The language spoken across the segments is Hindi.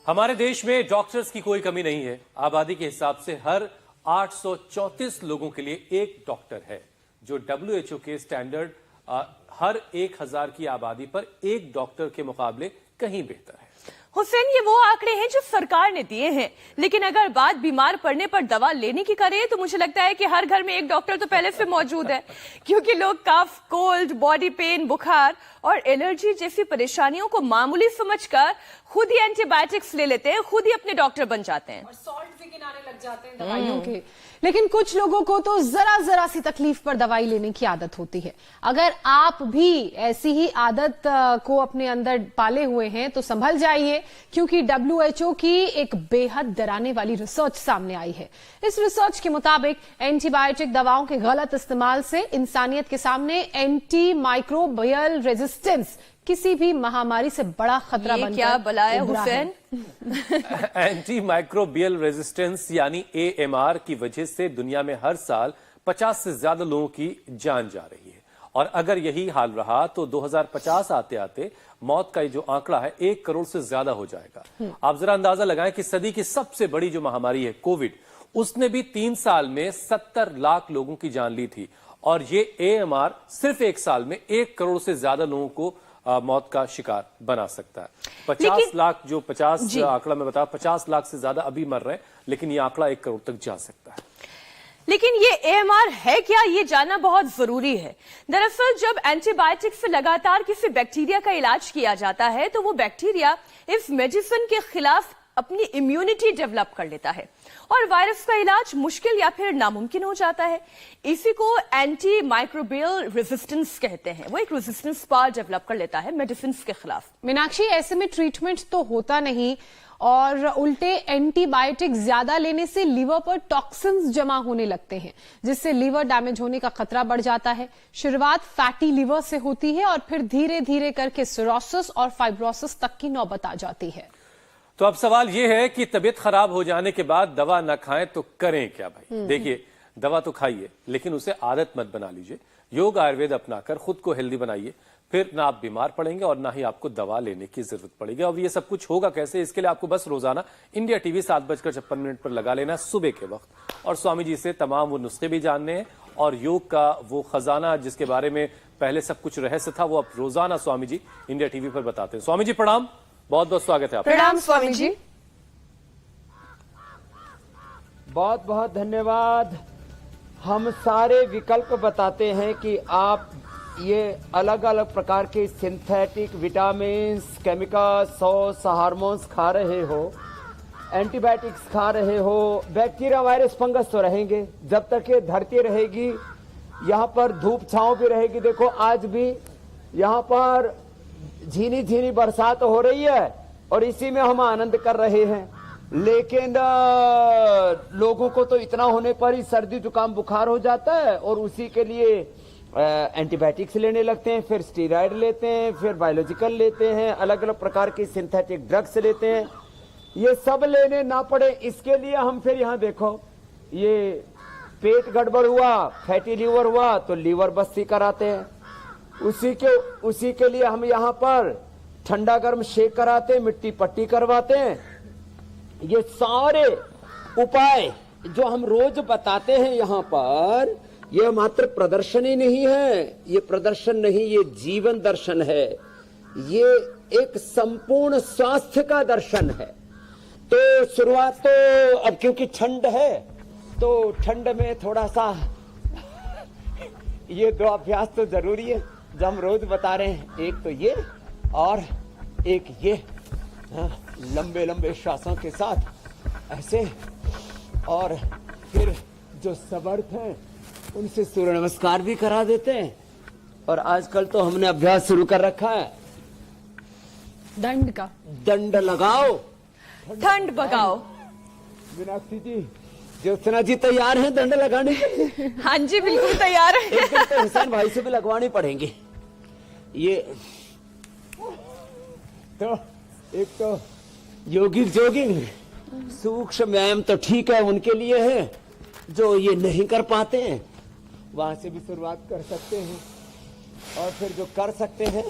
हमारे देश में डॉक्टर्स की कोई कमी नहीं है। आबादी के हिसाब से हर 834 लोगों के लिए एक डॉक्टर है, जो WHO के स्टैंडर्ड हर 1000 की आबादी पर एक डॉक्टर के मुकाबले कहीं बेहतर है। हुसैन, ये वो आंकड़े हैं जो सरकार ने दिए हैं, लेकिन अगर बात बीमार पड़ने पर दवा लेने की करें तो मुझे लगता है कि हर घर में एक डॉक्टर तो पहले से मौजूद है, क्योंकि लोग कफ, कोल्ड, बॉडी पेन, बुखार और एलर्जी जैसी परेशानियों को मामूली समझकर खुद ही एंटीबायोटिक्स ले लेते हैं, खुद ही अपने डॉक्टर बन जाते हैं और सॉल्ट भी किनारे लग जाते हैं दवाइयों के। लेकिन कुछ लोगों को तो जरा सी तकलीफ पर दवाई लेने की आदत होती है। अगर आप भी ऐसी ही आदत को अपने अंदर पाले हुए हैं तो संभल जाइए, क्योंकि WHO की एक बेहद डराने वाली रिसर्च सामने आई है। इस रिसर्च के मुताबिक एंटीबायोटिक दवाओं के गलत इस्तेमाल से इंसानियत के सामने एंटी माइक्रोबियल रेजिस्टेंस किसी भी महामारी से बड़ा खतरा बनकर क्या बला है हुसैन? एंटी माइक्रोबियल रेजिस्टेंस यानी AMR की वजह से दुनिया में हर साल 50 से ज्यादा लोगों की जान जा रही है, और अगर यही हाल रहा तो 2050 आते आते मौत का जो आंकड़ा है 1 करोड़ से ज्यादा हो जाएगा। आप जरा अंदाजा लगाएं कि सदी की सबसे बड़ी जो महामारी है कोविड, उसने भी 3 साल में 70 लाख लोगों की जान ली थी, और ये AMR सिर्फ 1 साल में 1 करोड़ से ज्यादा लोगों को मौत का शिकार बना सकता है। 50 लाख जो 50 आंकड़ा मैं बताया, 50 लाख से ज्यादा अभी मर रहे हैं, लेकिन ये आंकड़ा 1 करोड़ तक जा सकता है। लेकिन ये AMR है क्या, ये जानना बहुत जरूरी है। दरअसल जब एंटीबायोटिक से लगातार किसी बैक्टीरिया का इलाज किया जाता है तो वो बैक्टीरिया इस मेडिसिन के खिलाफ अपनी इम्यूनिटी डेवलप कर लेता है और वायरस का इलाज मुश्किल या फिर नामुमकिन हो जाता है। इसी को एंटी माइक्रोबियल रेजिस्टेंस कहते हैं। वो एक रेजिस्टेंस पावर डेवलप कर लेता है मेडिसिन के खिलाफ। मीनाक्षी, ऐसे में ट्रीटमेंट तो होता नहीं और उल्टे एंटीबायोटिक ज्यादा लेने से लीवर पर टॉक्सिन्स जमा होने लगते हैं, जिससे लीवर डैमेज होने का खतरा बढ़ जाता है। शुरुआत फैटी लीवर से होती है और फिर धीरे धीरे करके सिरोसिस और फाइब्रोसिस तक की नौबत आ जाती है। तो अब सवाल यह है कि तबीयत खराब हो जाने के बाद दवा न खाएं तो करें क्या भाई? देखिए, दवा तो खाइए, लेकिन उसे आदत मत बना लीजिए। योग आयुर्वेद अपनाकर खुद को हेल्दी बनाइए, फिर ना आप बीमार पड़ेंगे और ना ही आपको दवा लेने की जरूरत पड़ेगी। अब ये सब कुछ होगा कैसे? इसके लिए आपको बस रोजाना इंडिया टीवी 7:56 पर लगा लेना सुबह के वक्त, और स्वामी जी से तमाम वो नुस्खे भी जानने हैं, और योग का वो खजाना जिसके बारे में पहले सब कुछ रहस्य था, वो अब रोजाना स्वामी जी इंडिया टीवी पर बताते हैं। स्वामी जी प्रणाम, बहुत बहुत स्वागत है आपका। प्रणाम स्वामी जी। बहुत बहुत धन्यवाद। हम सारे विकल्प बताते हैं कि आप ये अलग अलग प्रकार के synthetic vitamins, chemicals, sauce, hormones खा रहे हो, एंटीबायोटिक्स खा रहे हो, बैक्टीरिया, वायरस, फंगस तो रहेंगे जब तक ये धरती रहेगी। यहाँ पर धूप छांव भी रहेगी। देखो, आज भी यहाँ पर झीनी झीनी बरसात हो रही है और इसी में हम आनंद कर रहे हैं, लेकिन लोगों को तो इतना होने पर ही सर्दी जुकाम बुखार हो जाता है और उसी के लिए एंटीबायोटिक्स लेने लगते हैं, फिर स्टीरॉयड लेते हैं, फिर बायोलॉजिकल लेते हैं, अलग अलग प्रकार की सिंथेटिक ड्रग्स लेते हैं। ये सब लेने ना पड़े इसके लिए हम फिर यहाँ देखो, ये पेट गड़बड़ हुआ, फैटी लीवर हुआ तो लीवर बस्ती कराते हैं। उसी के लिए हम यहाँ पर ठंडा गर्म शेक कराते हैं, मिट्टी पट्टी करवाते हैं। ये सारे उपाय जो हम रोज बताते हैं यहाँ पर, यह मात्र प्रदर्शन ही नहीं है, ये प्रदर्शन नहीं, ये जीवन दर्शन है, ये एक संपूर्ण स्वास्थ्य का दर्शन है। तो शुरुआत तो अब क्योंकि ठंड है तो ठंड में थोड़ा सा ये 2 अभ्यास तो जरूरी है जो हम रोज बता रहे हैं। एक तो ये और एक ये, लंबे लंबे श्वासों के साथ ऐसे, और फिर जो समर्थ हैं उनसे सूर्य नमस्कार भी करा देते हैं। और आजकल तो हमने अभ्यास शुरू कर रखा है दंड का। दंड लगाओ, ठंड भगाओ। मीनाक्षी जी, ज्योत्सना जी तैयार हैं दंड लगाने के लिए? हाँ जी, बिल्कुल तैयार है। एक दिन तो हुसैन भाई से भी लगवानी पड़ेंगे। ये तो एक तो योगिक जोगिंग सूक्ष्म व्यायाम तो ठीक है, उनके लिए है, जो ये नहीं कर पाते हैं वहां से भी शुरुआत कर सकते हैं। और फिर जो कर सकते हैं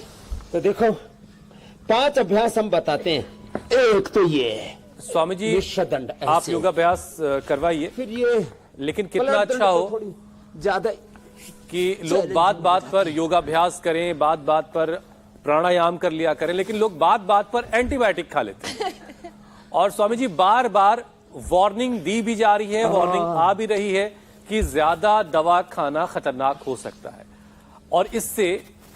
तो देखो 5 अभ्यास हम बताते हैं। एक तो ये स्वामी जी निष्दंड आप ऐसे। योगाभ्यास करवाइए, फिर ये लेकिन कितना पलट दंड अच्छा तो हो थोड़ी ज्यादा कि लोग बात बात पर योगाभ्यास करें, बात बात पर प्राणायाम कर लिया करें, लेकिन लोग बात बात पर एंटीबायोटिक खा लेते हैं। और स्वामी जी बार बार वार्निंग दी भी जा रही है, वार्निंग आ भी रही है कि ज्यादा दवा खाना खतरनाक हो सकता है और इससे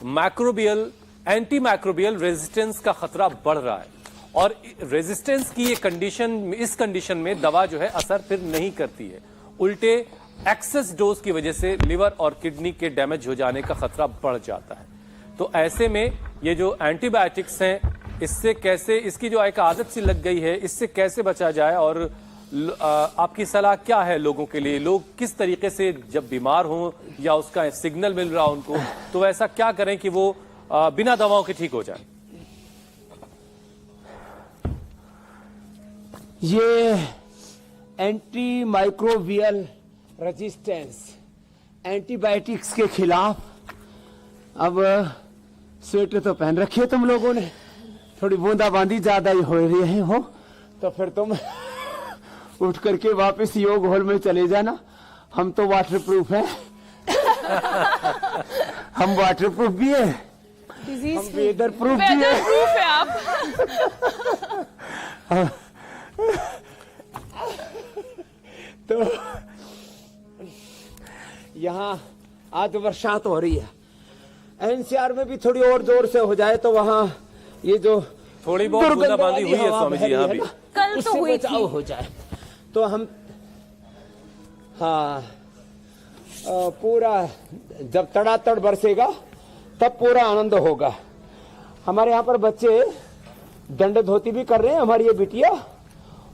मैक्रोबियल एंटी मैक्रोबियल रेजिस्टेंस का खतरा बढ़ रहा है और रेजिस्टेंस की ये कंडीशन, इस कंडीशन में दवा जो है असर फिर नहीं करती है, उल्टे एक्सेस डोज की वजह से लिवर और किडनी के डैमेज हो जाने का खतरा बढ़ जाता है। तो ऐसे में ये जो एंटीबायोटिक्स हैं, इससे कैसे, इसकी जो एक आदत सी लग गई है, इससे कैसे बचा जाए और आपकी सलाह क्या है लोगों के लिए? लोग किस तरीके से जब बीमार हों या उसका सिग्नल मिल रहा उनको, तो ऐसा क्या करें कि वो बिना दवाओं के ठीक हो जाए? ये एंटी माइक्रोबियल रेजिस्टेंस एंटीबायोटिक्स के खिलाफ, अब स्वेटर तो पहन रखी है तुम लोगों ने, थोड़ी बूंदाबांदी ज्यादा ही हो रही है हो तो फिर तुम उठ करके वापस योग हॉल में चले जाना। हम तो वाटर प्रूफ है हम वाटर प्रूफ भी है, हम वेदर प्रूफ भी है। प्रूफ है आप। तो यहाँ आज बरसात हो रही है, एनसीआर में भी थोड़ी और जोर से हो जाए तो वहाँ ये जो थोड़ी बहुत बूंदाबांदी हुई है स्वामी जी यहाँ भी, कल तो हुई थी। हो जाए तो हम हाँ पूरा जब तड़ातड़ बरसेगा तब पूरा आनंद होगा। हमारे यहाँ पर बच्चे दंड धोती भी कर रहे हैं, हमारी ये बिटिया,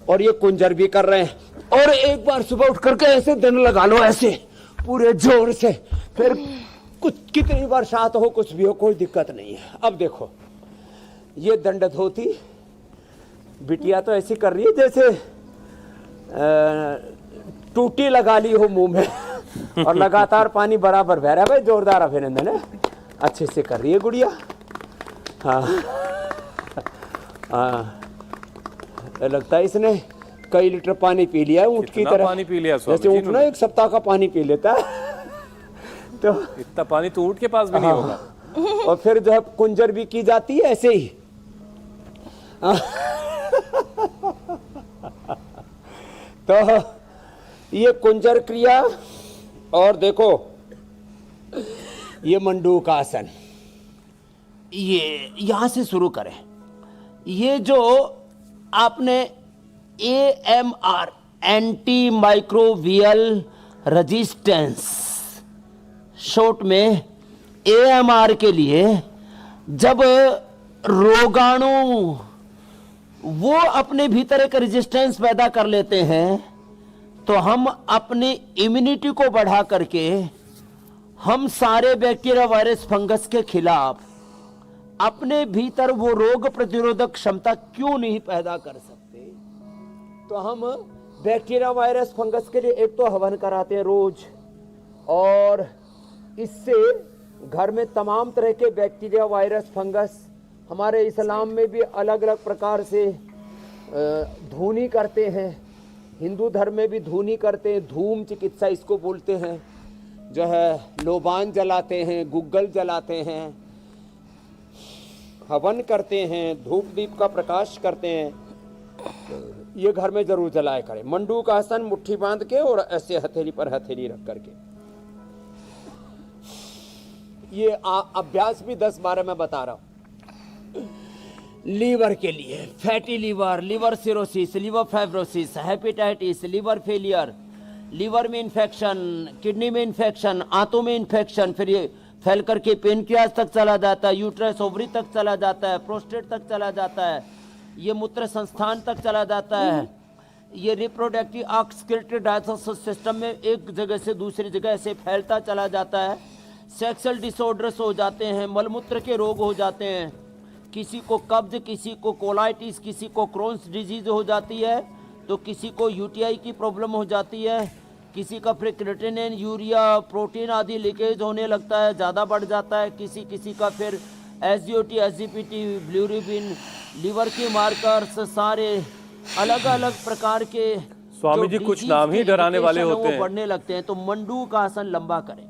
और ये कुंजर भी कर रहे हैं। और एक बार सुबह उठ करके ऐसे दंड लगा लो, ऐसे पूरे जोर से, फिर कुछ कितनी बरसात हो कुछ भी हो कोई दिक्कत नहीं है। अब देखो ये दंड धोती बिटिया तो ऐसी कर रही है जैसे टूटी लगा ली हो मुंह में और लगातार पानी बराबर बह रहा है। भाई जोरदार अभिनंदन है, अच्छे से कर रही है गुड़िया। हाँ हाँ लगता है इसने कई लीटर पानी पी लिया है ऊंट की तरह, पानी पी लिया जैसे ऊंट ना 1 सप्ताह का पानी पी लेता है तो इतना पानी तो ऊंट के पास भी नहीं होगा। और फिर जो है कुंजर भी की जाती है ऐसे ही। तो ये कुंजर क्रिया, और देखो ये मंडूक आसन, ये यहां से शुरू करें। ये जो आपने AMR anti microbial resistance short में AMR के लिए, जब रोगाणु वो अपने भीतर एक रेजिस्टेंस पैदा कर लेते हैं तो हम अपनी इम्यूनिटी को बढ़ा करके हम सारे बैक्टीरिया वायरस फंगस के खिलाफ अपने भीतर वो रोग प्रतिरोधक क्षमता क्यों नहीं पैदा कर सकते। तो हम बैक्टीरिया वायरस फंगस के लिए एक तो हवन कराते हैं रोज, और इससे घर में तमाम तरह के बैक्टीरिया वायरस फंगस, हमारे इस्लाम में भी अलग अलग प्रकार से धूनी करते हैं, हिंदू धर्म में भी धूनी करते हैं, धूम चिकित्सा इसको बोलते हैं, जो है लोबान जलाते हैं, गुग्गल जलाते हैं, हवन करते हैं, धूप दीप का प्रकाश करते हैं। ये घर में जरूर जलाया करें। मंडूक आसन मुट्ठी बांध के और ऐसे हथेली पर हथेली रख करके। ये अभ्यास भी 10-12 में बता रहा हूं। लीवर के लिए fatty liver, liver cirrhosis, liver fibrosis, hepatitis, liver failure, liver में इन्फेक्शन, किडनी में इन्फेक्शन, आंतों में इन्फेक्शन, फिर ये फैल करके पेनक्रियास तक चला जाता है, यूट्रस ओवरी तक चला जाता है, प्रोस्टेट तक चला जाता है, ये मूत्र संस्थान तक चला जाता है, ये रिप्रोडक्टिव ऑक्सीक्रेटरी डाइजेस्टिव सिस्टम में एक जगह से दूसरी जगह ऐसे फैलता चला जाता है। सेक्सुअल डिसऑर्डर्स हो जाते हैं, मलमूत्र के रोग हो जाते हैं, किसी को कब्ज, किसी को कोलाइटिस, किसी को क्रोन्स डिजीज हो जाती है, तो किसी को यूटीआई की प्रॉब्लम हो जाती है, किसी का फिर क्रिएटिनिन, यूरिया, प्रोटीन आदि लीकेज होने लगता है, ज़्यादा बढ़ जाता है, किसी का फिर SGOT, SGPT, ब्लूरिबिन, लीवर के मार्कर्स, सारे अलग अलग प्रकार के स्वामी जी, कुछ नाम ही डराने वाले होते हैं, बढ़ने लगते हैं। तो मंडूक का आसन लंबा करें।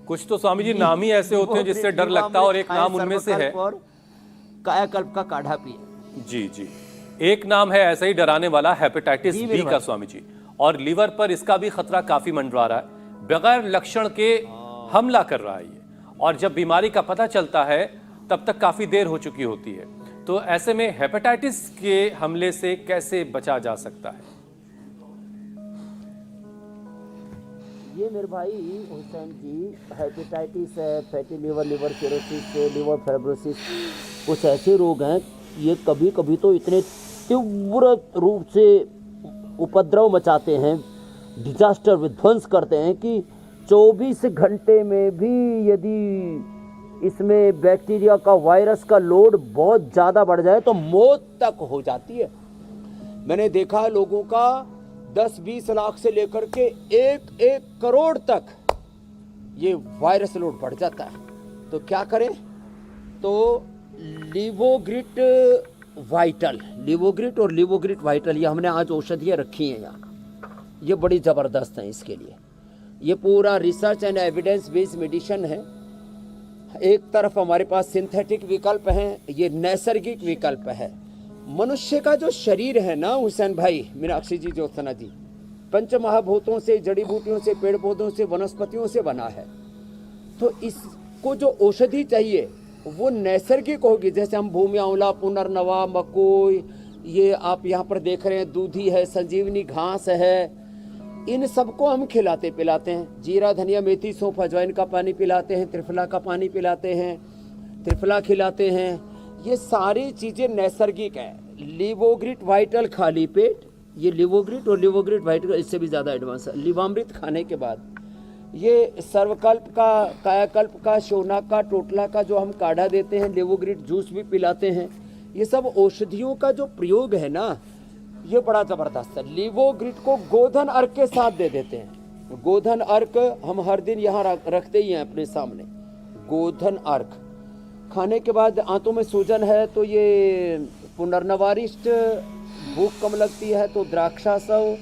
कुछ तो स्वामी जी नाम ही ऐसे होते हैं जिससे डर लगता है, और एक नाम उनमें से है कायाकल्प का काढ़ा पिए। जी जी, एक नाम है ऐसा ही डराने वाला, हेपेटाइटिस बी का स्वामी जी, और लीवर पर इसका भी खतरा काफी मंडरा रहा है। बगैर लक्षण के हमला कर रहा है ये, और जब बीमारी का पता चलता है तब तक काफी देर हो चुकी होती है। तो ऐसे में हेपेटाइटिस के हमले से कैसे बचा जा सकता है? ये मेरे भाई हुसैन जी, हेपेटाइटिस है, fatty liver, liver cirrhosis, liver fibrosis, कुछ ऐसे रोग हैं ये कभी कभी तो इतने तीव्र रूप से उपद्रव मचाते हैं, डिजास्टर, विध्वंस करते हैं कि 24 घंटे में भी यदि इसमें बैक्टीरिया का, वायरस का लोड बहुत ज़्यादा बढ़ जाए तो मौत तक हो जाती है। मैंने देखा लोगों का 10-20 लाख से लेकर के 1-1 करोड़ तक ये वायरस लोड बढ़ जाता है। तो क्या करें? तो लिवोग्रिट वाइटल, लिवोग्रिट और लिवोग्रिट वाइटल, ये हमने आज औषधियाँ रखी हैं यहाँ, ये बड़ी ज़बरदस्त हैं इसके लिए। ये पूरा research and evidence based medicine है। एक तरफ हमारे पास सिंथेटिक विकल्प हैं, ये नैसर्गिक विकल्प है। मनुष्य का जो शरीर है ना हुसैन भाई, मीनाक्षी जी, ज्योत्सना जी, पंच महाभूतों से, जड़ी बूटियों से, पेड़ पौधों से, वनस्पतियों से बना है। तो इसको जो औषधि चाहिए वो नैसर्गिक होगी। जैसे हम भूमि आंवला, पुनर्नवा, मकोई, ये आप यहाँ पर देख रहे हैं, दूधी है, संजीवनी घास है, इन सबको हम खिलाते पिलाते हैं। जीरा, धनिया, मेथी, सौंफ, अजवाइन का पानी पिलाते हैं, त्रिफला का पानी पिलाते हैं, त्रिफला खिलाते हैं। ये सारी चीज़ें नैसर्गिक है। लिवोग्रिट वाइटल खाली पेट, ये लिवोग्रिट और लिवोग्रिट वाइटल इससे भी ज़्यादा एडवांस है। लिवामृत खाने के बाद ये सर्वकल्प का, कायाकल्प का, शोना का, टोटला का जो हम काढ़ा देते हैं, लिवोग्रिट जूस भी पिलाते हैं। ये सब औषधियों का जो प्रयोग है ना, ये बड़ा ज़बरदस्त है। लिवोग्रिट को गोधन अर्क के साथ दे देते हैं। गोधन अर्क हम हर दिन यहाँ रखते ही हैं अपने सामने। गोधन अर्क खाने के बाद आंतों में सूजन है तो ये पुनर्नवारिष्ट, भूख कम लगती है तो द्राक्षासव,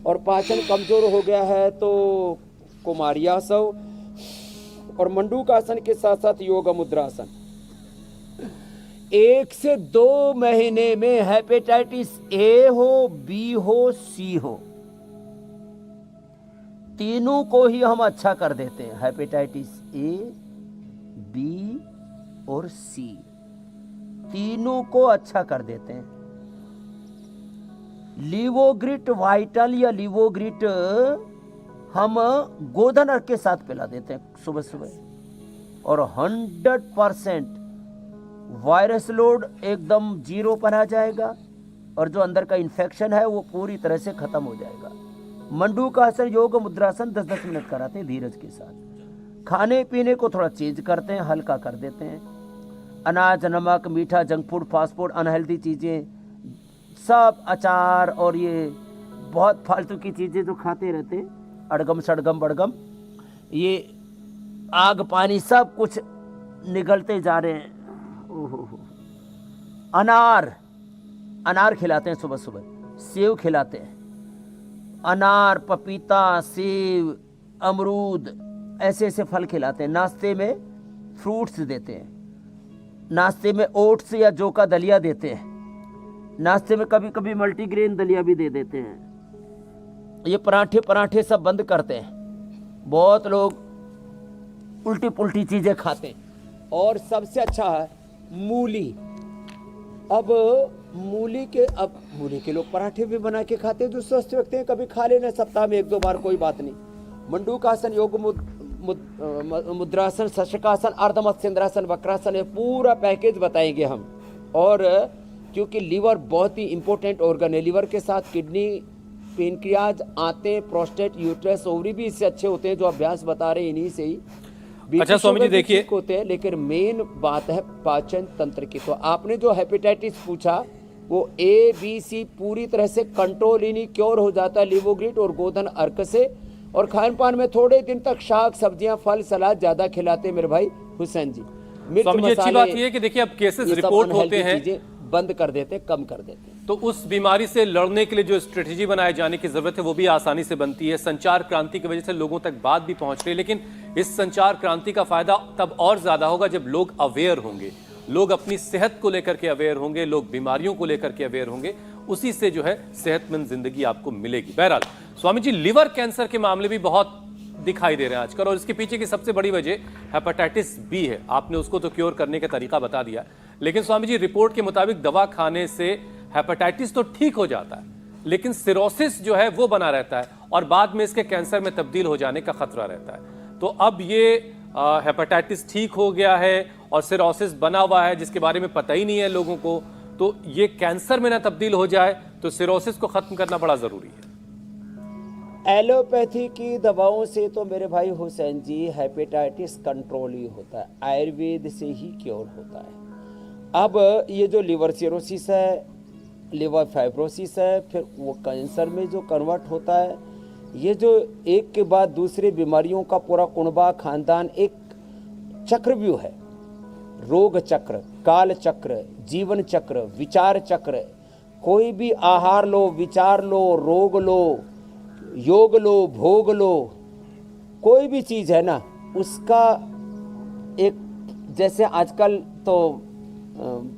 और पाचन कमजोर हो गया है तो कुमारियासव, और मंडूकासन के साथ साथ योग मुद्रासन। 1 से 2 महीने में हेपेटाइटिस ए हो, बी हो, सी हो, तीनों को ही हम अच्छा कर देते हैं। हेपेटाइटिस ए, बी और सी, तीनों को अच्छा कर देते हैं। लिवोग्रिट वाइटल या लिवोग्रिट हम गोधन अर्क के साथ पिला देते हैं सुबह सुबह, और 100% वायरस लोड एकदम 0 पर आ जाएगा, और जो अंदर का इन्फेक्शन है वो पूरी तरह से खत्म हो जाएगा। मंडूकासन, योग मुद्रासन 10-10 मिनट कराते हैं धीरज के साथ। खाने पीने को थोड़ा चेंज करते हैं, हल्का कर देते हैं। अनाज, नमक, मीठा, junk food, fast food, unhealthy चीज़ें, सब अचार और ये बहुत फालतू की चीज़ें जो खाते रहते हैं, अड़गम सड़गम बड़गम, ये आग पानी सब कुछ निगलते जा रहे हैं। ओहो, अनार खिलाते हैं सुबह सुबह, सेव खिलाते हैं, अनार, पपीता, सेव, अमरूद, ऐसे ऐसे फल खिलाते हैं। नाश्ते में फ्रूट्स देते हैं, नाश्ते में ओट्स या जौ का दलिया देते हैं, नाश्ते में कभी कभी मल्टीग्रेन दलिया भी दे देते हैं। ये पराठे सब बंद करते हैं। बहुत लोग उल्टी पुल्टी चीजें खाते हैं। और सबसे अच्छा है मूली। अब मूली के लोग पराठे भी बना के खाते हैं, जो स्वस्थ व्यक्ति हैं, कभी खा लेना सप्ताह में 1-2 बार, कोई बात नहीं। मंडूकासन, योग मुद्रासन, शशकासन, अर्धमत्स्येंद्रासन, वक्रासन, ये पूरा पैकेज बताएंगे हम। और क्योंकि लीवर बहुत ही इंपॉर्टेंट ऑर्गन है, लीवर के साथ किडनी, पेनक्रियाज, आंतें, प्रोस्टेट, यूट्रस, ओवरी भी इससे अच्छे होते हैं, जो अभ्यास बता रहे हैं इन्हीं से ही। अच्छा स्वामी जी देखिए, होते हैं, लेकिन मेन बात है पाचन तंत्र की। तो आपने जो हेपेटाइटिस पूछा वो A, B, C पूरी तरह से कंट्रोल ही नहीं, क्योर हो जाता है लिवोग्रिट और गोधन अर्क से। और खान पान में थोड़े दिन तक शाक सब्जियां, फल, सलाद ज्यादा खिलाते मेरे भाई हुसैन जी। मिर्च स्वामी जी, अच्छी मसाले, बात यह है कि देखिए अब केसेस ये सब रिपोर्ट होते unhealthy हैं, चीजें बंद कर देते हैं, कम कर देते हैं। तो उस बीमारी से लड़ने के लिए जो स्ट्रेटेजी बनाए जाने की जरूरत है वो भी आसानी से बनती है। संचार क्रांति की वजह से लोगों तक बात भी पहुंच रही है, लेकिन इस संचार क्रांति का फायदा तब और ज्यादा होगा जब लोग अवेयर होंगे, लोग अपनी सेहत को लेकर के अवेयर होंगे, लोग बीमारियों को लेकर के अवेयर होंगे। उसी से जो है सेहतमंद जिंदगी आपको मिलेगी। बहरहाल स्वामी जी, लिवर कैंसर के मामले भी बहुत दिखाई दे रहे हैं आजकल, और इसके पीछे की सबसे बड़ी वजह हेपेटाइटिस बी है। आपने उसको तो क्योर करने का तरीका बता दिया, लेकिन स्वामी जी रिपोर्ट के मुताबिक दवा खाने से हेपेटाइटिस तो ठीक हो जाता है, लेकिन सिरोसिस जो है वो बना रहता है और बाद में इसके कैंसर में तब्दील हो जाने का खतरा रहता है। तो अब ये हेपेटाइटिस ठीक हो गया है और सिरोसिस बना हुआ है जिसके बारे में पता ही नहीं है लोगों को, तो ये कैंसर में ना तब्दील हो जाए तो सिरोसिस को खत्म करना बड़ा जरूरी है। एलोपैथी की दवाओं से तो मेरे भाई हुसैन जी हेपेटाइटिस कंट्रोल ही होता है, आयुर्वेद से ही क्योर होता है। अब ये जो लिवर सिरोसिस है, लिवर फाइब्रोसिस है, फिर वो कैंसर में जो कन्वर्ट होता है, ये जो एक के बाद दूसरे बीमारियों का पूरा कुनबा खानदान एक चक्रव्यूह है। रोग चक्र, काल चक्र, जीवन चक्र, विचार चक्र। कोई भी आहार लो, विचार लो, रोग लो, योग लो, भोग लो, कोई भी चीज है ना, उसका एक, जैसे आजकल तो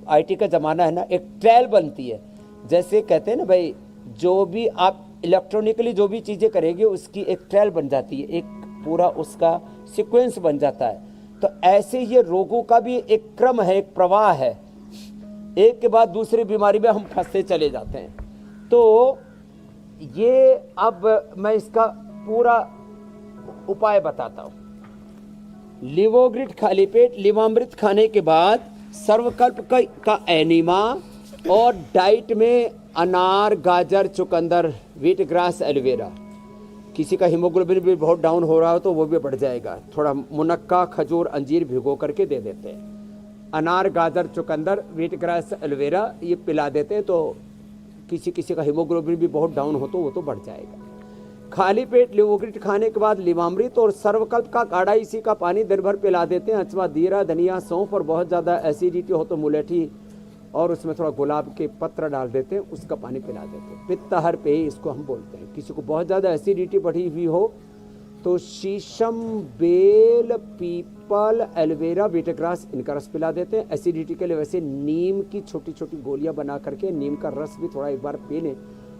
आईटी का जमाना है ना, एक ट्रायल बनती है। जैसे कहते हैं ना भाई, जो भी आप इलेक्ट्रॉनिकली जो भी चीजें करेंगे उसकी एक ट्रायल बन जाती है, एक पूरा उसका सीक्वेंस बन जाता है। तो ऐसे ये रोगों का भी एक क्रम है, एक प्रवाह है, एक के बाद दूसरी बीमारी में हम फंसते चले जाते हैं। तो ये अब मैं इसका पूरा उपाय बताता हूं। लिवोग्रिट खाली पेट, लिवामृत खाने के बाद सर्वकल्प का एनीमा, और डाइट में अनार, गाजर, चुकंदर, व्हीट ग्रास, एलोवेरा। किसी का हीमोग्लोबिन भी बहुत डाउन हो रहा हो तो वो भी बढ़ जाएगा, थोड़ा मुनक्का, खजूर, अंजीर भिगो करके दे देते हैं। अनार, गाजर, चुकंदर, व्हीट ग्रास, एलोवेरा ये पिला देते हैं, तो किसी का हीमोग्लोबिन भी बहुत डाउन हो तो वो तो बढ़ जाएगा। खाली पेट लिवोग्रिट खाने के बाद लिवामृत और सर्वकल्प का काढ़ा, इसी का पानी दिन भर पिला देते हैं। अथवा जीरा, धनिया, सौंफ, और बहुत ज़्यादा एसिडिटी हो तो मुलेठी और उसमें थोड़ा गुलाब के पत्र डाल देते हैं, उसका पानी पिला देते हैं। पित्तहर पेय इसको हम बोलते हैं। किसी को बहुत ज़्यादा एसिडिटी बढ़ी हुई हो तो शीशम, बेल, पीपल, एलोवेरा, बीटग्रास, इनका रस पिला देते हैं। एसिडिटी के लिए वैसे नीम की छोटी छोटी गोलियां बना करके नीम का रस भी थोड़ा एक बार पी लें,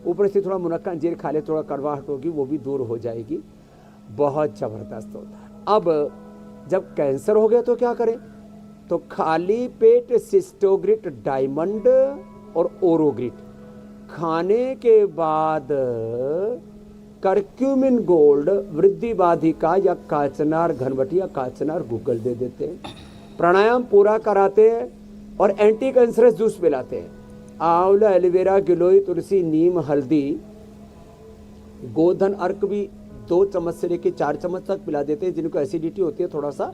ऊपर से थोड़ा मुनक्का अंजीर खा ले, थोड़ा कड़वाहट होगी वो भी दूर हो जाएगी। बहुत ज़बरदस्त होता है। अब जब कैंसर हो गया तो क्या करें? तो खाली पेट सिस्टोग्रिट डायमंड और ओरोग्रिट खाने के बाद करक्यूमिन गोल्ड, वृद्धि बाधिका या काचनार घनवटी या काचनार गूगल दे देते हैं। प्राणायाम पूरा कराते हैं और एंटी कैंसरस जूस पिलाते हैं। आंवला, एलोवेरा, गिलोय, तुलसी, नीम, हल्दी, गोधन अर्क भी 2 चम्मच से लेकर 4 चम्मच तक पिला देते हैं। जिनको एसिडिटी होती है थोड़ा सा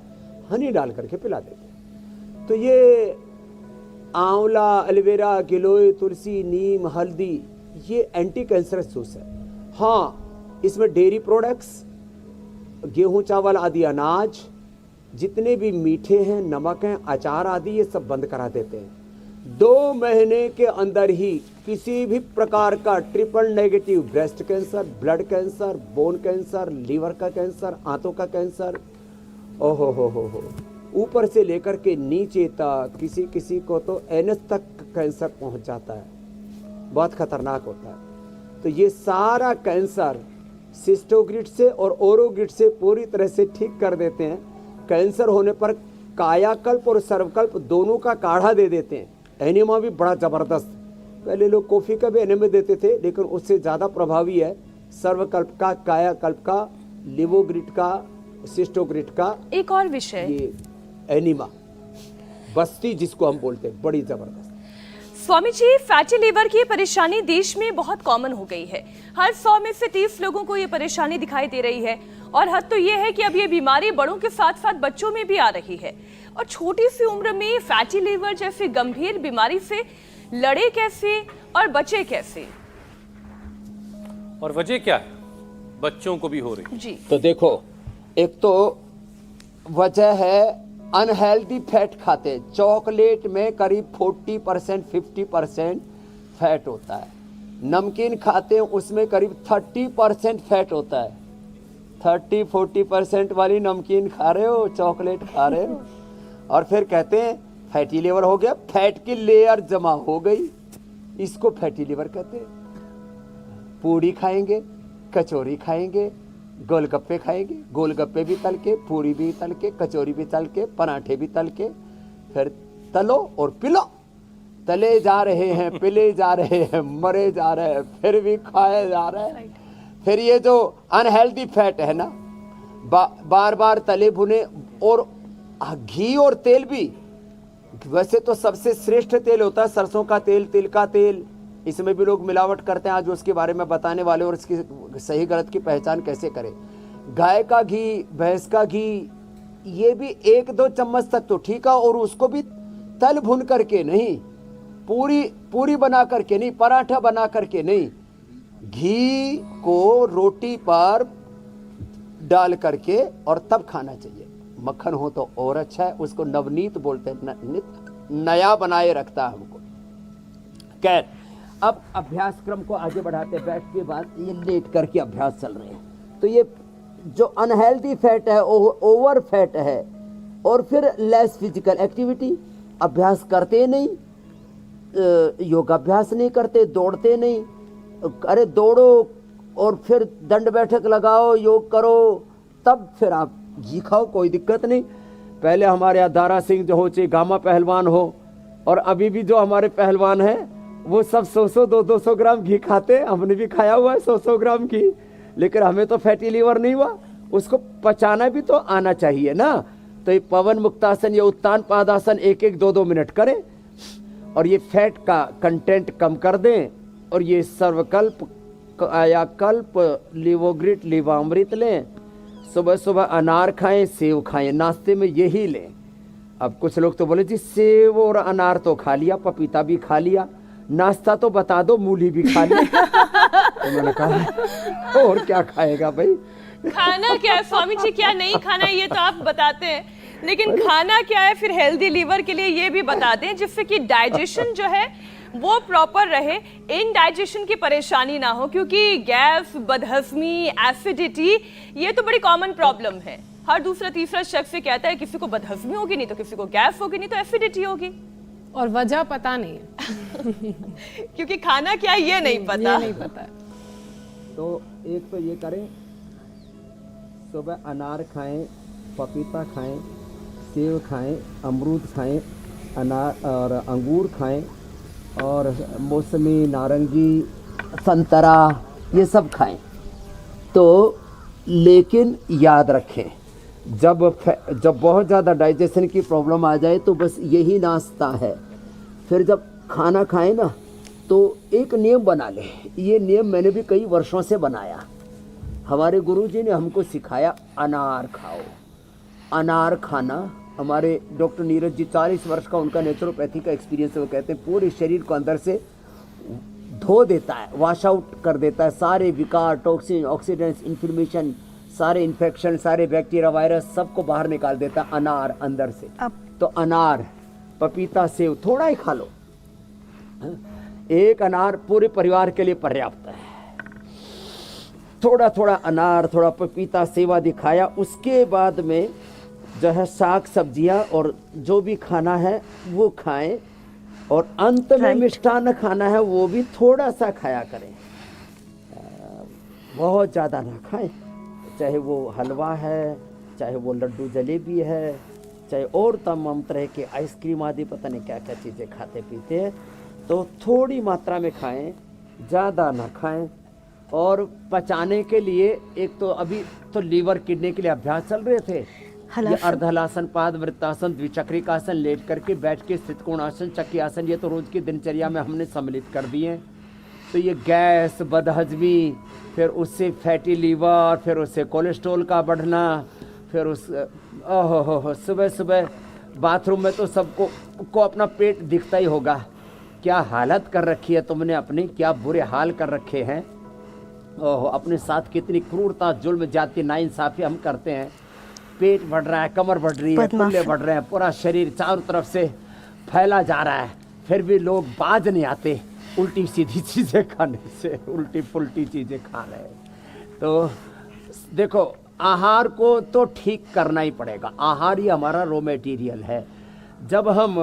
हनी डाल करके पिला देते हैं। तो ये आंवला, एलोवेरा, गिलोय, तुलसी, नीम, हल्दी ये एंटी कैंसरस जूस है। हाँ, इसमें डेयरी प्रोडक्ट्स, गेहूं, चावल आदि अनाज, जितने भी मीठे हैं, नमक हैं, अचार आदि, ये सब बंद करा देते हैं। 2 महीने के अंदर ही किसी भी प्रकार का triple negative breast cancer, blood cancer, bone cancer, liver का कैंसर, आंतों का कैंसर, ओहो हो, ऊपर से लेकर के नीचे तक, किसी को तो एनएस तक कैंसर पहुंच जाता है। बहुत खतरनाक होता है। तो ये सारा कैंसर सिस्टोग्रिट से और ओरोग्रिट से पूरी तरह से ठीक कर देते हैं। कैंसर होने पर कायाकल्प और सर्वकल्प दोनों का काढ़ा दे देते हैं। एनिमा भी बड़ा जबरदस्त, पहले लोग कॉफी का भी एनिमा देते थे, लेकिन उससे ज़्यादा प्रभावी है सर्वकल्प का, कायाकल्प का, लिवोग्रिट का, सिस्टोग्रिट का। एक और विषय, ये एनिमा बस्ती जिसको हम बोलते हैं, बड़ी जबरदस्त। स्वामी जी, फैटी लीवर की परेशानी देश में बहुत कॉमन हो गई है। हर 100 में से 30 लोगों को ये परेशानी दिखाई दे रही है, और हद तो ये है कि अब ये बीमारी बड़ों के साथ साथ बच्चों में भी आ रही है। और छोटी सी उम्र में फैटी लीवर जैसी गंभीर बीमारी से लड़े कैसे और बचे कैसे? और वजह क्या है? बच्चों को भी हो रही जी। तो देखो, एक तो वजह है अनहेल्दी फैट खाते हैं। चॉकलेट में करीब 40% 50% फैट होता है। नमकीन खाते हैं उसमें करीब 30% फैट होता है। 30-40% वाली नमकीन खा रहे हो, चॉकलेट खा रहे हो, और फिर कहते हैं फैटी लिवर हो गया। फैट की लेयर जमा हो गई, इसको फैटी लिवर कहते हैं। पूड़ी खाएंगे, कचौरी खाएंगे, गोलगप्पे खाएंगे, गोलगप्पे भी तल के, पूरी भी तल के, कचौरी भी तल के, पराठे भी तल के, फिर तलो और पिलो। तले जा रहे हैं, पिले जा रहे हैं, मरे जा रहे हैं, फिर भी खाए जा रहे हैं। फिर ये जो अनहेल्दी फैट है ना, बार बार तले भुने, और घी और तेल भी, वैसे तो सबसे श्रेष्ठ तेल होता है सरसों का तेल, तिल का तेल, इसमें भी लोग मिलावट करते हैं। आज उसके बारे में बताने वाले और इसकी सही गलत की पहचान कैसे करें। गाय का घी, भैंस का घी, ये भी 1-2 चम्मच तक तो ठीक है, और उसको भी तल भुन करके नहीं, पूरी बना करके नहीं, पराठा बना करके नहीं, घी को रोटी पर डाल करके और तब खाना चाहिए। मक्खन हो तो और अच्छा है, उसको नवनीत बोलते हैं, नया बनाए रखता है हमको। खैर, अब अभ्यास क्रम को आगे बढ़ाते, बैठ के बाद ये लेट करके अभ्यास चल रहे हैं। तो ये जो अनहेल्दी फैट है, ओवर फैट है, और फिर लेस फिजिकल एक्टिविटी, अभ्यास करते नहीं, योगाभ्यास नहीं करते, दौड़ते नहीं। अरे दौड़ो और फिर दंड बैठक लगाओ, योग करो, तब फिर आप घी खाओ, कोई दिक्कत नहीं। पहले हमारे यहाँ दारा सिंह जो हो, चाहे गामा पहलवान हो, और अभी भी जो हमारे पहलवान हैं वो सब 100-100 200 ग्राम घी खाते। हमने भी खाया हुआ है 100-100 ग्राम घी, लेकिन हमें तो फैटी लीवर नहीं हुआ। उसको पचाना भी तो आना चाहिए ना। तो ये पवन मुक्तासन, ये उत्तान पादासन 1-1 2-2 मिनट करें, और ये फैट का कंटेंट कम कर दें। और ये सर्वकल्प, कायाकल्प, लिवोग्रिट, लिवामृत लें। सुबह सुबह अनार खाएं, सेव खाएं, नाश्ते में यही लें। अब कुछ लोग तो बोले जी सेव और अनार तो खा लिया, पपीता भी खा लिया, नाश्ता तो बता दो, मूली भी खा ली। तो मैंने कहा और क्या खाएगा भाई। खाना क्या है स्वामी जी, क्या नहीं खाना है ये तो आप बताते हैं, लेकिन खाना क्या है फिर हेल्दी लीवर के लिए ये भी बता दें, जिससे कि डाइजेशन जो है वो प्रॉपर रहे, इनडाइजेशन की परेशानी ना हो। क्योंकि गैस, बदहजमी, एसिडिटी ये तो बड़ी कॉमन प्रॉब्लम है। हर दूसरा तीसरा शख्स से कहता है किसी को बदहजमी होगी, नहीं तो किसी को गैस होगी, नहीं तो एसिडिटी होगी, और वजह पता नहीं है। क्योंकि खाना क्या है ये नहीं पता। ये नहीं पता। तो एक तो ये करें, सुबह अनार खाएं, पपीता खाएं, सेब खाएं, अमरूद खाएं, अनार और अंगूर खाएं, और मौसमी, नारंगी, संतरा, ये सब खाएं। तो लेकिन याद रखें, जब बहुत ज़्यादा डाइजेशन की प्रॉब्लम आ जाए तो बस यही नाश्ता है। फिर जब खाना खाएं ना, तो एक नियम बना ले। ये नियम मैंने भी कई वर्षों से बनाया। हमारे गुरुजी ने हमको सिखाया, अनार खाओ। अनार खाना, हमारे डॉक्टर नीरज जी, 40 वर्ष का उनका नेचुरोपैथी का एक्सपीरियंस है। वो कहते हैं पूरे शरीर को अंदर से धो देता है, वॉश आउट कर देता है, सारे विकार, टॉक्सिन, ऑक्सीडेंट्स, इन्फ्लेमेशन, सारे इन्फेक्शन, सारे बैक्टीरिया, वायरस, सबको बाहर निकाल देता है अनार अंदर से। तो अनार, पपीता, सेव थोड़ा ही खा लो। एक अनार पूरे परिवार के लिए पर्याप्त है। थोड़ा थोड़ा अनार, थोड़ा पपीता, सेव आदि खाया। उसके बाद में जो है साग सब्जियां और जो भी खाना है वो खाएं, और अंत में मिष्टान्न खाना है वो भी थोड़ा सा खाया करें, बहुत ज़्यादा ना खाएं। चाहे वो हलवा है, चाहे वो लड्डू जलेबी है, चाहे और तमाम तरह के आइसक्रीम आदि, पता नहीं क्या क्या चीज़ें खाते पीते हैं। तो थोड़ी मात्रा में खाएं, ज़्यादा ना खाएं। और पचाने के लिए एक तो अभी तो लीवर किडनी के लिए अभ्यास चल रहे थे, ये अर्धहलासन, पाद वृत्तासन, द्विचक्रिकासन, लेट करके, बैठ के स्थित कोणासन, चक्की आसन, ये तो रोज की दिनचर्या में हमने सम्मिलित कर दिए। तो ये गैस, बदहजमी, फिर उससे फैटी लीवर, फिर उससे कोलेस्ट्रॉल का बढ़ना, फिर उस सुबह सुबह बाथरूम में तो सबको को अपना पेट दिखता ही होगा। क्या हालत कर रखी है तुमने अपनी, क्या बुरे हाल कर रखे हैं। ओहो, अपने साथ कितनी क्रूरता, जुल्म, जाति, नाइंसाफी हम करते हैं। पेट बढ़ रहा है, कमर बढ़ रही है, कुल्ले बढ़ रहे हैं, पूरा शरीर चारों तरफ से फैला जा रहा है, फिर भी लोग बाज नहीं आते उल्टी सीधी चीजें खाने से, उल्टी पुल्टी चीजें खा रहे हैं। तो देखो, आहार को तो ठीक करना ही पड़ेगा। आहार ही हमारा रॉ मटेरियल है। जब हम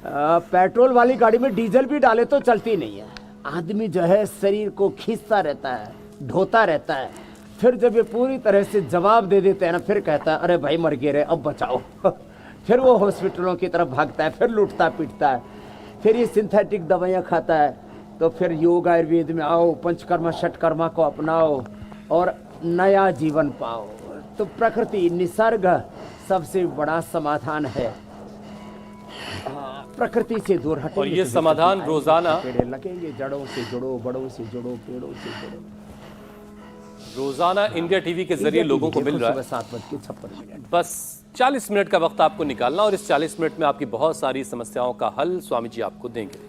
पेट्रोल वाली गाड़ी में डीजल भी डाले तो चलती नहीं है। आदमी जो है शरीर को खींचता रहता है, ढोता रहता है, फिर जब ये पूरी तरह से जवाब दे देते हैं ना, फिर कहता है अरे भाई मर गए रे, अब बचाओ। फिर वो हॉस्पिटलों की तरफ भागता है, फिर लूटता पीटता है, फिर ये सिंथेटिक दवाइयाँ खाता है। तो फिर योग आयुर्वेद में आओ, पंचकर्मा षटकर्मा को अपनाओ और नया जीवन पाओ। तो प्रकृति, निसर्ग सबसे बड़ा समाधान है। प्रकृति से दूर हटेंगे और ये तो समाधान विकृति रोजाना आएंगे, पेड़े लगेंगे, जड़ों से जुड़ो, बड़ों से जुड़ो, पेड़ों से जुड़ो। रोजाना इंडिया टीवी के जरिए लोगों को मिल रहा है। 7:56 बस 40 मिनट का वक्त आपको निकालना और इस 40 मिनट में आपकी बहुत सारी समस्याओं का हल स्वामी जी आपको देंगे।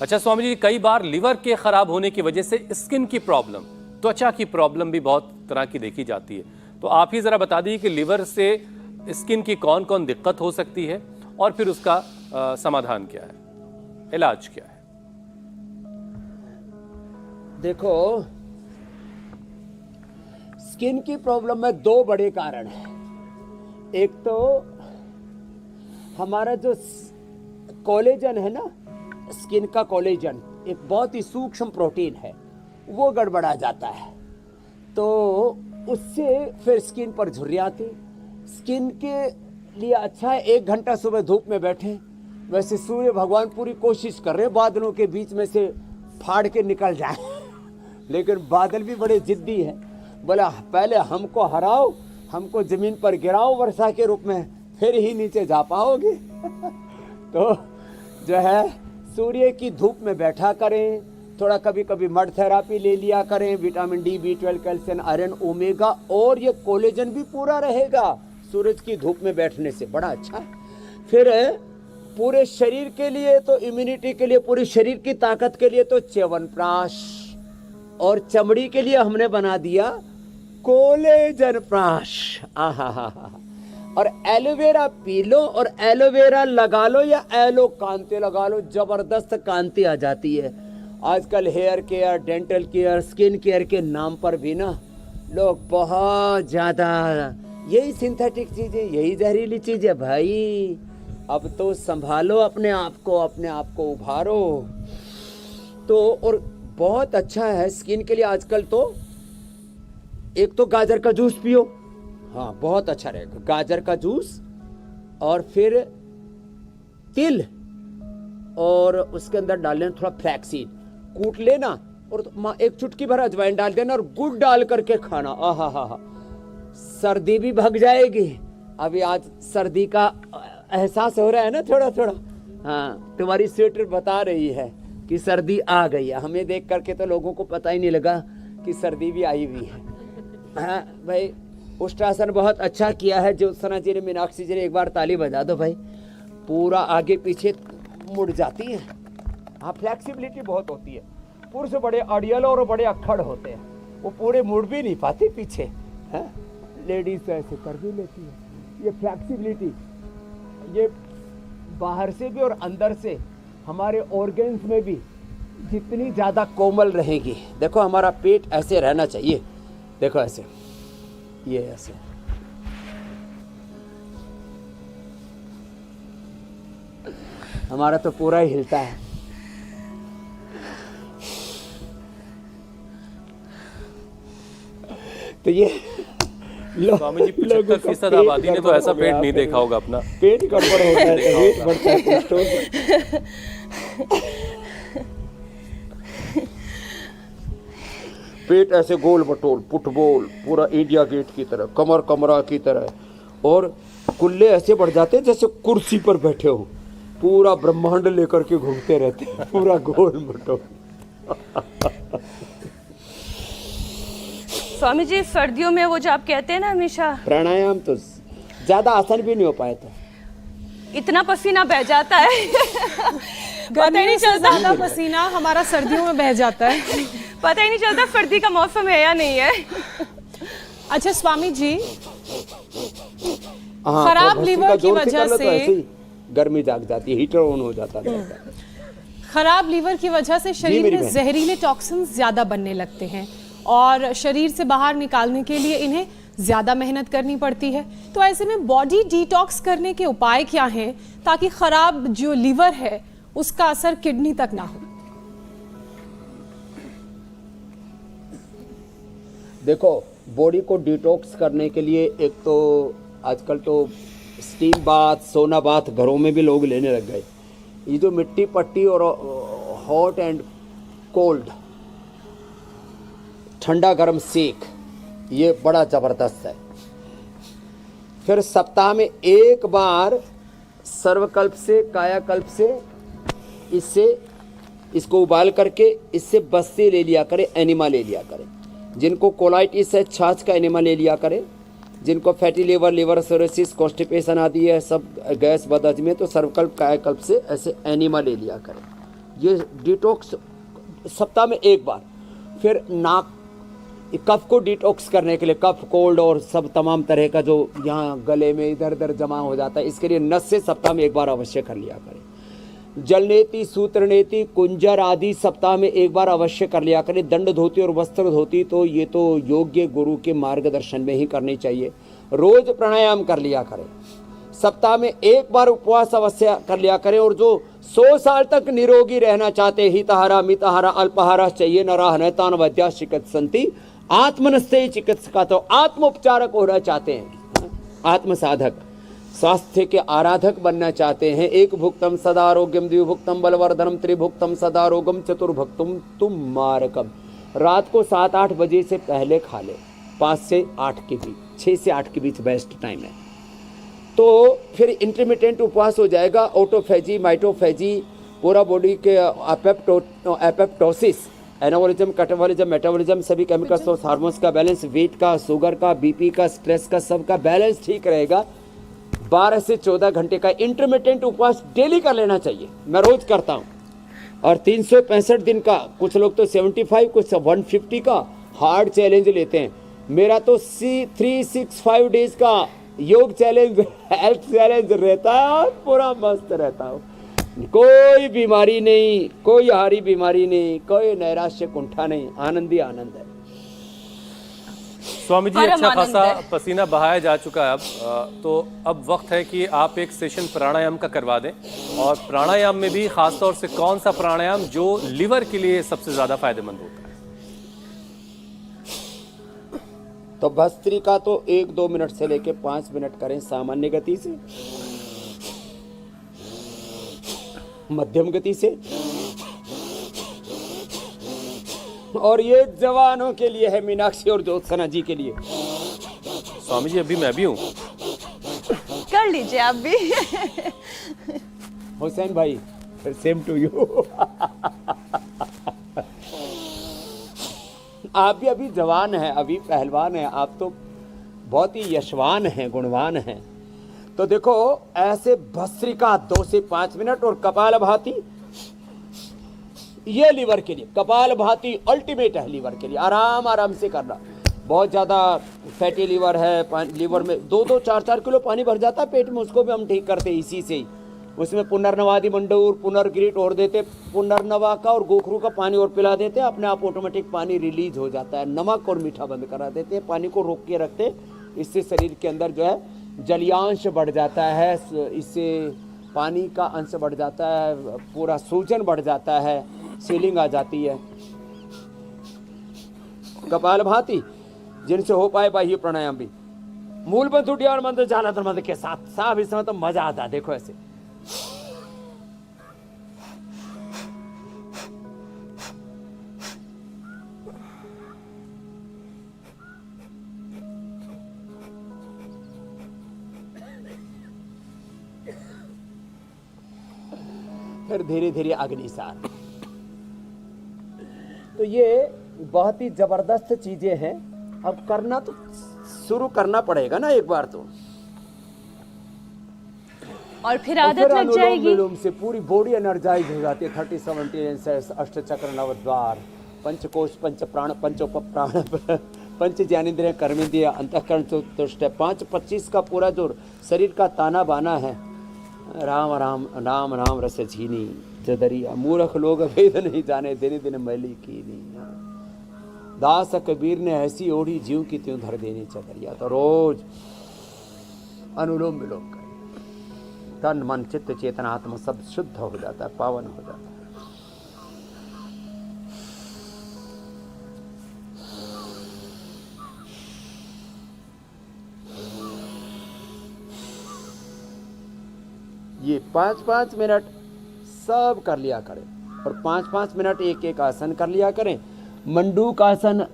अच्छा स्वामी जी, कई बार लिवर के खराब होने की वजह से स्किन की प्रॉब्लम, त्वचा की प्रॉब्लम भी बहुत तरह की देखी जाती है। तो आप ही जरा बता दीजिए कि लिवर से स्किन की कौन कौन दिक्कत हो सकती है और फिर उसका समाधान क्या है, इलाज क्या है? देखो, स्किन की प्रॉब्लम में 2 बड़े कारण हैं। एक तो हमारा जो कोलेजन है ना, स्किन का कोलेजन एक बहुत ही सूक्ष्म प्रोटीन है, वो गड़बड़ा जाता है। तो उससे फिर स्किन पर झुर्रियाँ आती। स्किन के लिए अच्छा है 1 घंटा सुबह धूप में बैठे। वैसे सूर्य भगवान पूरी कोशिश कर रहे हैं बादलों के बीच में से फाड़ के निकल जाए, लेकिन बादल भी बड़े जिद्दी है। बोला पहले हमको हराओ, हमको जमीन पर गिराओ वर्षा के रूप में, फिर ही नीचे जा पाओगे। तो जो है सूर्य की धूप में बैठा करें, थोड़ा कभी कभी मड थेरापी ले लिया करें, vitamin D, B12, calcium, iron, omega, और ये कोलेजन भी पूरा रहेगा सूरज की धूप में बैठने से, बड़ा अच्छा। फिर पूरे शरीर के लिए तो, इम्यूनिटी के लिए, पूरे शरीर की ताकत के लिए तो च्यवनप्राश, और चमड़ी के लिए हमने बना दिया कोलेजन प्राश। आहा, और एलोवेरा पी लो और एलोवेरा लगा लो या एलो कांति लगा लो, जबरदस्त कांति आ जाती है। आजकल hair care, dental care, skin care के नाम पर भी ना लोग बहुत ज्यादा यही सिंथेटिक चीजें, यही जहरीली चीजें। भाई अब तो संभालो अपने आप को उभारो। तो और बहुत अच्छा है स्किन के लिए आजकल तो, एक तो गाजर का जूस पियो, हाँ बहुत अच्छा रहेगा, गाजर का जूस, और फिर तिल, और उसके अंदर डाल लेना थोड़ा फ्लैक्सीड, कूट लेना, और एक चुटकी भर अजवाइन डाल देना और गुड़ डाल करके खाना। आहा, सर्दी भी भाग जाएगी। अभी आज सर्दी का एहसास हो रहा है ना थोड़ा थोड़ा। हाँ, तुम्हारी स्वेटर बता रही है कि सर्दी आ गई है। हमें देख करके तो लोगों को पता ही नहीं लगा कि सर्दी भी आई हुई है। हाँ भाई, उष्ट्रासन बहुत अच्छा किया है ज्योत्सना जी ने, मीनाक्षी जी ने, एक बार ताली बजा दो भाई। पूरा आगे पीछे मुड़ जाती है। हाँ, फ्लेक्सिबिलिटी बहुत होती है। पुरुष बड़े अड़ियल और बड़े अक्खड़ होते हैं, वो पूरे मुड़ भी नहीं पाते पीछे। हाँ, लेडीज ऐसे कर भी लेती है। ये फ्लेक्सिबिलिटी, ये बाहर से भी और अंदर से हमारे ऑर्गन्स में भी जितनी ज़्यादा कोमल रहेगी। देखो हमारा पेट ऐसे रहना चाहिए, देखो ऐसे, ये ऐसे, हमारा तो पूरा ही हिलता है। तो ये स्वामी जी 75% आबादी ने तो ऐसा पेट नहीं देखा होगा अपना। पेट गड़बड़ होता है, पेट बढ़ता है। पेट ऐसे गोल बटोल, फुटबॉल, पूरा इंडिया गेट की तरह, कमर कमरा की तरह, और कुल्ले ऐसे बढ़ जाते हैं जैसे कुर्सी पर बैठे हो, पूरा ब्रह्मांड लेकर के घूमते रहते हैं, पूरा गोल बटोल। स्वामी जी, सर्दियों में वो जो आप कहते हैं ना हमेशा प्राणायाम, तो ज्यादा आसान भी नहीं हो पाया था। इतना पसीना बह जाता है पता ही नहीं चलता, पसीना हमारा सर्दियों में बह जाता है, पता ही नहीं चलता सर्दी का मौसम है या नहीं है। अच्छा स्वामी जी, हाँ, खराब तो भस्त्रिका लीवर की जोर से वजह कर लो तो से ऐसे ही गर्मी जाग जाती है, हीटर ऑन हो जाता है। खराब लीवर की वजह से शरीर मेरी में बहन। जहरीले टॉक्सिन्स ज्यादा बनने लगते हैं और शरीर से बाहर निकालने के लिए इन्हें ज्यादा मेहनत करनी पड़ती है। तो ऐसे में बॉडी डिटॉक्स करने के उपाय क्या हैं ताकि खराब जो लीवर है उसका असर किडनी तक ना हो? देखो, बॉडी को डिटॉक्स करने के लिए एक तो आजकल तो स्टीम बाथ, सोना बाथ घरों में भी लोग लेने लग गए। ये जो मिट्टी पट्टी और हॉट एंड कोल्ड, ठंडा गर्म सेक, ये बड़ा ज़बरदस्त है। फिर सप्ताह में एक बार सर्वकल्प से, कायाकल्प से, इसको उबाल करके इससे बस्ती ले लिया करें, एनिमा ले लिया करें। जिनको कोलाइटिस है, छाछ का एनिमा ले लिया करें। जिनको fatty liver, liver cirrhosis, constipation आदि है, सब गैस बदहजमी है, तो सर्वकल्प कायाकल्प से ऐसे एनिमा ले लिया करें। ये डिटॉक्स सप्ताह में एक बार। फिर नाक, कफ को डिटॉक्स करने के लिए, कफ, कोल्ड और सब तमाम तरह का जो यहाँ गले में इधर उधर जमा हो जाता है, इसके लिए नस से सप्ताह में एक बार अवश्य कर लिया करें। जलनेति, सूत्रनेति, कुंजर आदि सप्ताह में एक बार अवश्य कर लिया करें। दंड धोती और वस्त्र धोती तो ये तो योग्य गुरु के मार्गदर्शन में ही करनी चाहिए। रोज प्राणायाम कर लिया करें। सप्ताह में एक बार उपवास अवश्य कर लिया करें। और जो 100 साल तक निरोगी रहना चाहते, हितहारा मितहारा अल्पहारा चाहिए नराह नैतान वैद्या चिकित्सन्ति आत्मनस्ते चिकित्सका, तो आत्मोपचारक होना चाहते हैं, आत्म साधक, स्वास्थ्य के आराधक बनना चाहते हैं। एक भुक्तम सदारोग्यम, द्विभुक्तम बलवर्धनम, त्रिभुक्तम सदारोगम, चतुर्भुक्तम तुम मारकम। रात को 7-8 बजे से पहले खा ले, 5 से 8 के बीच, 6 से 8 के बीच बेस्ट टाइम है। तो फिर इंटरमिटेंट उपवास हो जाएगा। ऑटोफेजी, माइटोफेजी, पूरा बॉडी के एपेप्टोसिस, एनाबॉलिज्म, कैटाबॉलिज्म, मेटाबॉलिज्म, सभी केमिकल्स और हार्मोन्स का बैलेंस, वेट का, शुगर का, बीपी का, स्ट्रेस का, सबका बैलेंस ठीक रहेगा। 12 से 14 घंटे का इंटरमिटेंट उपवास डेली कर लेना चाहिए। मैं रोज करता हूँ। और 365 दिन का, कुछ लोग तो 75, कुछ 150 का हार्ड चैलेंज लेते हैं। मेरा तो 365 डेज का योग चैलेंज, हेल्थ चैलेंज रहता है और पूरा मस्त रहता हूँ। कोई बीमारी नहीं, कोई हारी बीमारी नहीं, कोई नैराश्य कुंठा नहीं, आनंद ही आनंद है। स्वामी जी, परम अच्छा आनंद खासा है। पसीना बहाया जा चुका है अब, तो अब वक्त है कि आप एक सेशन प्राणायाम का करवा दें। और प्राणायाम में भी खासतौर से कौन सा प्राणायाम जो लिवर के लिए सबसे ज्यादा फायदेमंद होता है? तो भस्त्रिका तो 1-2 मिनट से लेके 5 मिनट करें सामान्य गति से, मध्यम गति से। और ये जवानों के लिए है, मीनाक्षी और ज्योत्सना जी के लिए। स्वामी जी, अभी मैं भी हूँ। कर लीजिए आप भी। हुसैन भाई, सेम टू यू। आप भी अभी जवान हैं, अभी पहलवान हैं, आप तो बहुत ही यशवान हैं, गुणवान हैं। तो देखो, ऐसे भस्त्रिका 2 से 5 मिनट। और कपालभाति, ये लीवर के लिए, कपालभाति अल्टीमेट है लीवर के लिए। आराम आराम से करना। बहुत ज़्यादा फैटी लीवर है, लीवर में 2-2, 4-4 किलो पानी भर जाता है पेट में, उसको भी हम ठीक करते हैं इसी से ही। उसमें पुनर्नवादि मंडूर, पुनर्गिरिट और देते, पुनर्नवा का और गोखरू का पानी और पिला देते, अपने आप ऑटोमेटिक पानी रिलीज हो जाता है। नमक और मीठा बंद करा देते, पानी को रोक के रखते। इससे शरीर के अंदर जो है जलीयांश बढ़ जाता है, इससे पानी का अंश बढ़ जाता है, पूरा सूजन बढ़ जाता है, सीलिंग आ जाती है। कपालभाति जिनसे हो पाए बाह्य प्राणायाम भी, मूल बंध उठिया और मंत्र जालाधर मंत्र के साथ साफ, इसमें तो मजा आता है। देखो ऐसे फिर धीरे धीरे अग्निसार। तो ये बहुत ही जबरदस्त चीजें हैं। अब करना तो शुरू करना पड़ेगा ना एक बार तो, और फिर आदत लग जाएगी। विलोम से पूरी बॉडी एनर्जाइज हो जाती है। 30-70 अष्ट चक्र, नवद्वार, पंचकोश, पंच प्राण, पंचोप प्राण, पंच ज्ञानेंद्रिय कर्मेंद्रिय अंतःकरण तुष्ट है। 5:25 का पूरा जो शरीर का ताना बाना है, राम राम राम राम रस झीनी जदरिया, मूर्ख लोग भेद नहीं जाने, दिन दिन मैली कीनी। दास कबीर ने ऐसी ओढ़ी जीव की त्यों धर देनी चदरिया। तो रोज अनुलोम विलोम करें, तन मन चित्त चेतना आत्मा सब शुद्ध हो जाता है, पावन हो जाता है। ये 5-5 मिनट सब कर लिया करें और 5-5 मिनट एक एक आसन कर लिया करें। मंडूक आसन,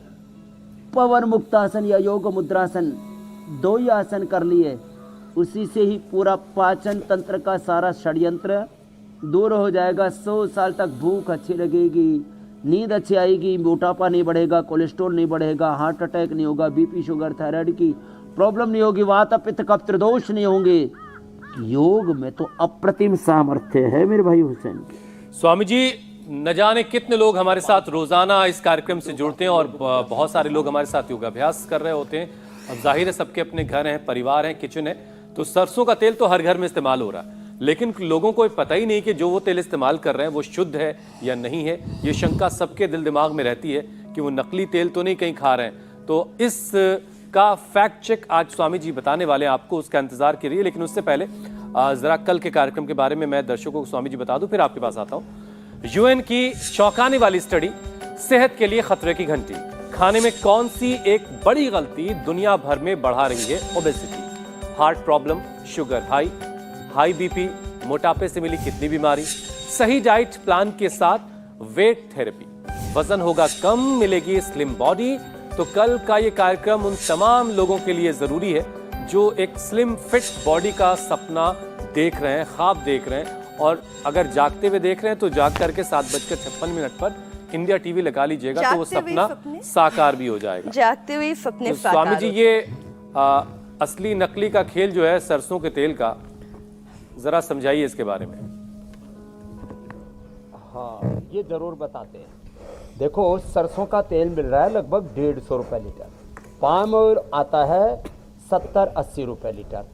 पवन मुक्तासन या योग मुद्रासन, 2 ही आसन कर लिए, उसी से ही पूरा पाचन तंत्र का सारा षड्यंत्र दूर हो जाएगा। 100 साल तक भूख अच्छी लगेगी, नींद अच्छी आएगी, मोटापा नहीं बढ़ेगा, कोलेस्ट्रॉल नहीं बढ़ेगा, हार्ट अटैक नहीं होगा, बीपी शुगर थायराइड की प्रॉब्लम नहीं होगी, वात पित्त कफ त्रिदोष नहीं होंगे। योग में तो अप्रतिम सामर्थ्य है मेरे भाई हुसैन। स्वामी जी, न जाने कितने लोग हमारे साथ रोजाना इस कार्यक्रम से जुड़ते हैं और बहुत सारे लोग हमारे साथ योगाभ्यास कर रहे होते हैं। अब जाहिर है सबके अपने घर हैं, परिवार हैं, किचन है, तो सरसों का तेल तो हर घर में इस्तेमाल हो रहा है, लेकिन लोगों को पता ही नहीं कि जो वो तेल इस्तेमाल कर रहे हैं वो शुद्ध है या नहीं है। ये शंका सबके दिल दिमाग में रहती है कि वो नकली तेल तो नहीं कहीं खा रहे हैं। तो इस का फैक्ट चेक आज स्वामी जी बताने वाले हैं आपको, उसका इंतजार करिए। लेकिन उससे पहले जरा कल के कार्यक्रम के बारे में मैं दर्शकों को स्वामी जी बता दूं, फिर आपके पास आता हूं। यूएन की चौंकाने वाली स्टडी, सेहत के लिए खतरे की घंटी, खाने में कौन सी एक बड़ी गलती दुनिया भर में बढ़ा रही है obesity, heart problem, sugar high BP, मोटापे से मिली कितनी बीमारी, सही डाइट प्लान के साथ वेट थेरेपी, वजन होगा कम, मिलेगी स्लिम बॉडी। तो कल का ये कार्यक्रम उन तमाम लोगों के लिए जरूरी है जो एक स्लिम फिट बॉडी का सपना देख रहे हैं, ख्वाब देख रहे हैं, और अगर जागते हुए देख रहे हैं तो जाग करके 7:56 पर इंडिया टीवी लगा लीजिएगा, तो वो सपना साकार भी हो जाएगा। जागते हुए सपने तो स्वामी जी, ये असली नकली का खेल जो है सरसों के तेल का, जरा समझाइए इसके बारे में। हाँ, ये जरूर बताते हैं। देखो, सरसों का तेल मिल रहा है लगभग 150 रुपए लीटर, पाम ऑयल आता है 70-80 रुपए लीटर।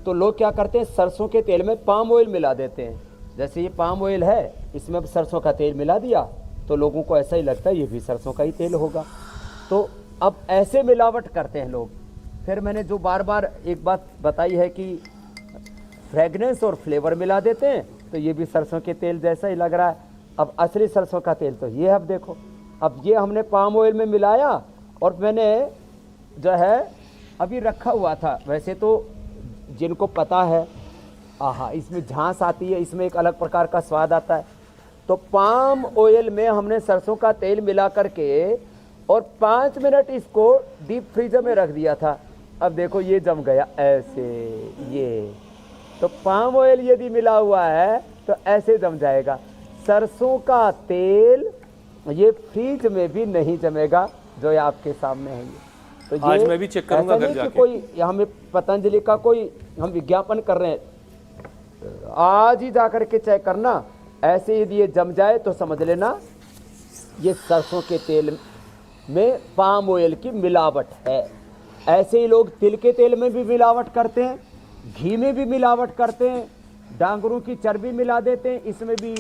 तो लोग क्या करते हैं, सरसों के तेल में पाम ऑयल मिला देते हैं। जैसे ये पाम ऑयल है, इसमें सरसों का तेल मिला दिया, तो लोगों को ऐसा ही लगता है ये भी सरसों का ही तेल होगा। तो अब ऐसे मिलावट करते हैं लोग। फिर मैंने जो बार बार एक बात बताई है कि फ्रेगनेंस और फ्लेवर मिला देते हैं, तो ये भी सरसों के तेल जैसा ही लग रहा है। अब असली सरसों का तेल तो ये, अब देखो, अब ये हमने पाम ऑयल में मिलाया और मैंने जो है अभी रखा हुआ था। वैसे तो जिनको पता है, आहा, इसमें झांस आती है, इसमें एक अलग प्रकार का स्वाद आता है। तो पाम ऑयल में हमने सरसों का तेल मिला करके और 5 मिनट इसको डीप फ्रीजर में रख दिया था। अब देखो ये जम गया ऐसे, ये तो पाम ऑयल यदि मिला हुआ है तो ऐसे जम जाएगा। सरसों का तेल ये फ्रीज में भी नहीं जमेगा, जो ये आपके सामने है। ये तो आज मैं भी चेक करूंगा घर जाके। कोई हमें पतंजलि का कोई हम विज्ञापन कर रहे हैं, आज ही जाकर के चेक करना। ऐसे यदि ये जम जाए तो समझ लेना ये सरसों के तेल में पाम ऑयल की मिलावट है। ऐसे ही लोग तिल के तेल में भी मिलावट करते हैं, घी में भी मिलावट करते हैं, डांगरों की चर्बी मिला देते हैं, इसमें भी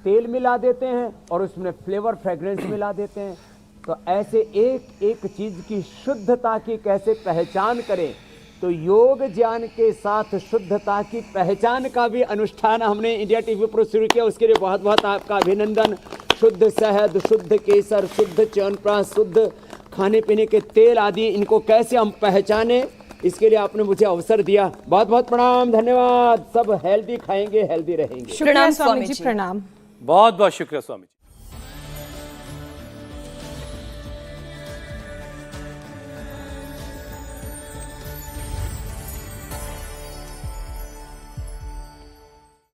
तेल मिला देते हैं और उसमें फ्लेवर फ्रेग्रेंस मिला देते हैं। तो ऐसे एक एक चीज की शुद्धता की कैसे पहचान करें, तो योग ज्ञान के साथ शुद्धता की पहचान का भी अनुष्ठान हमने इंडिया टीवी पर शुरू किया। उसके लिए बहुत बहुत आपका अभिनंदन। शुद्ध शहद, शुद्ध केसर, शुद्ध च्यवनप्राश, शुद्ध खाने पीने के तेल आदि, इनको कैसे हम पहचाने, इसके लिए आपने मुझे अवसर दिया। बहुत बहुत प्रणाम, धन्यवाद। सब हेल्दी खाएंगे, हेल्दी रहेंगे। शुक्रिया स्वामी जी, प्रणाम। बहुत बहुत शुक्रिया स्वामी जी।